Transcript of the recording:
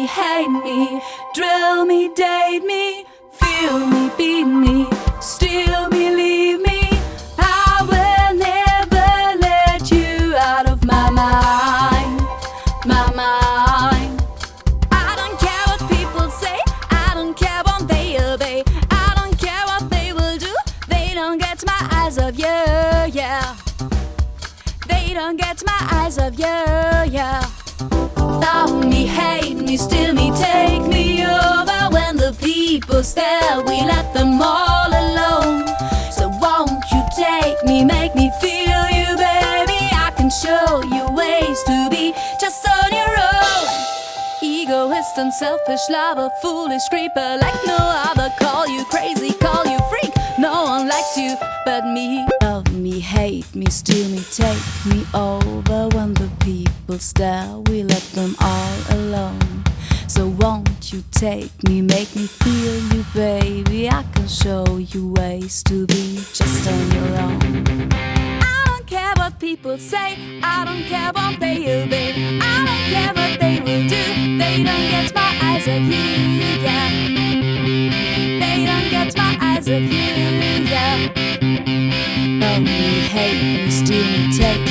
me, hate me, drill me, date me, feel me, beat me, steal me, leave me. I will never let you out of my mind, my mind. I don't care what people say, I don't care what they obey, I don't care what they will do. They don't get my eyes off you, yeah. They don't get my eyes off you, yeah. Love me, hate me, steal me, take me over. When the people stare, we let them all alone. So won't you take me, make me feel you, baby. I can show you ways to be just on your own. Egoist and selfish lover, foolish creeper like no other. Call you crazy, call you freak, no one likes you but me. Love me, hate me, steal me, take me over. When the people stare, we let them all alone. So won't you take me, make me feel you, baby. I can show you ways to be just on your own. I don't care what people say, I don't care what they obey, I don't care what they will do. They don't get my eyes off you, yeah. They don't get my eyes off you, yeah. Love me, hate me, steal me, take